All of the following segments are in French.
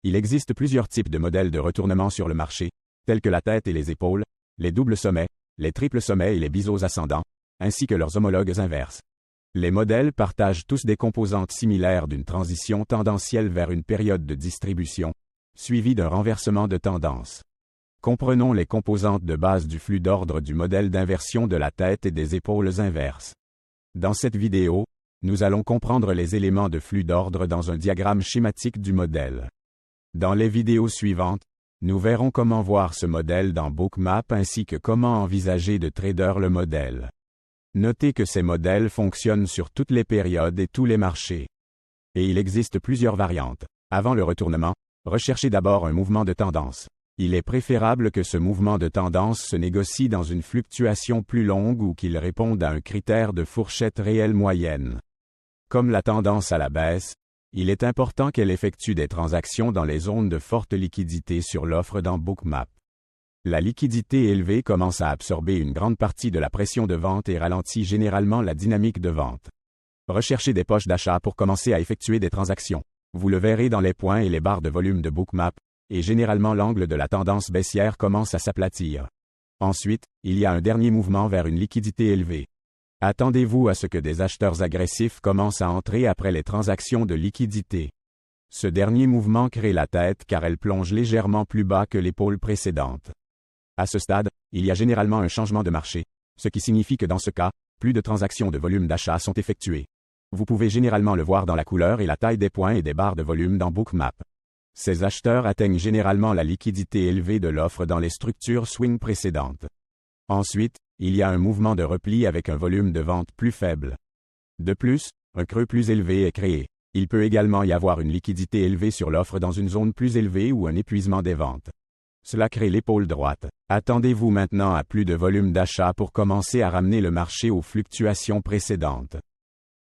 Il existe plusieurs types de modèles de retournement sur le marché, tels que la tête et les épaules, les doubles sommets, les triples sommets et les biseaux ascendants, ainsi que leurs homologues inverses. Les modèles partagent tous des composantes similaires d'une transition tendancielle vers une période de distribution, suivie d'un renversement de tendance. Comprenons les composantes de base du flux d'ordre du modèle d'inversion de la tête et des épaules inverses. Dans cette vidéo, nous allons comprendre les éléments de flux d'ordre dans un diagramme schématique du modèle. Dans les vidéos suivantes, nous verrons comment voir ce modèle dans Bookmap ainsi que comment envisager de trader le modèle. Notez que ces modèles fonctionnent sur toutes les périodes et tous les marchés. Et il existe plusieurs variantes. Avant le retournement, recherchez d'abord un mouvement de tendance. Il est préférable que ce mouvement de tendance se négocie dans une fluctuation plus longue ou qu'il réponde à un critère de fourchette réelle moyenne. Comme la tendance à la baisse, il est important qu'elle effectue des transactions dans les zones de forte liquidité sur l'offre dans Bookmap. La liquidité élevée commence à absorber une grande partie de la pression de vente et ralentit généralement la dynamique de vente. Recherchez des poches d'achat pour commencer à effectuer des transactions. Vous le verrez dans les points et les barres de volume de Bookmap, et généralement l'angle de la tendance baissière commence à s'aplatir. Ensuite, il y a un dernier mouvement vers une liquidité élevée. Attendez-vous à ce que des acheteurs agressifs commencent à entrer après les transactions de liquidité. Ce dernier mouvement crée la tête car elle plonge légèrement plus bas que l'épaule précédente. À ce stade, il y a généralement un changement de marché, ce qui signifie que dans ce cas, plus de transactions de volume d'achat sont effectuées. Vous pouvez généralement le voir dans la couleur et la taille des points et des barres de volume dans Bookmap. Ces acheteurs atteignent généralement la liquidité élevée de l'offre dans les structures swing précédentes. Ensuite, il y a un mouvement de repli avec un volume de vente plus faible. De plus, un creux plus élevé est créé. Il peut également y avoir une liquidité élevée sur l'offre dans une zone plus élevée ou un épuisement des ventes. Cela crée l'épaule droite. Attendez-vous maintenant à plus de volume d'achat pour commencer à ramener le marché aux fluctuations précédentes.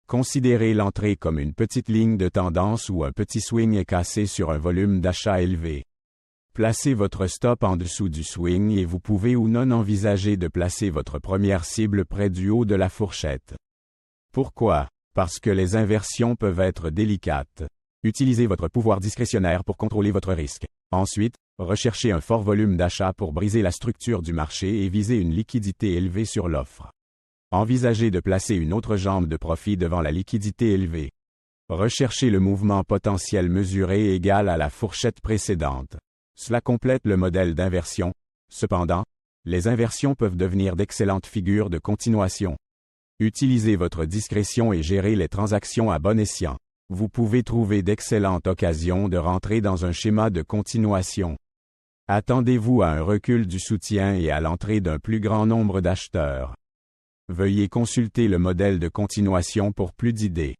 Considérez l'entrée comme une petite ligne de tendance où un petit swing est cassé sur un volume d'achat élevé. Placez votre stop en dessous du swing et vous pouvez ou non envisager de placer votre première cible près du haut de la fourchette. Pourquoi? Parce que les inversions peuvent être délicates. Utilisez votre pouvoir discrétionnaire pour contrôler votre risque. Ensuite, recherchez un fort volume d'achat pour briser la structure du marché et viser une liquidité élevée sur l'offre. Envisagez de placer une autre jambe de profit devant la liquidité élevée. Recherchez le mouvement potentiel mesuré égal à la fourchette précédente. Cela complète le modèle d'inversion. Cependant, les inversions peuvent devenir d'excellentes figures de continuation. Utilisez votre discrétion et gérez les transactions à bon escient. Vous pouvez trouver d'excellentes occasions de rentrer dans un schéma de continuation. Attendez-vous à un recul du soutien et à l'entrée d'un plus grand nombre d'acheteurs. Veuillez consulter le modèle de continuation pour plus d'idées.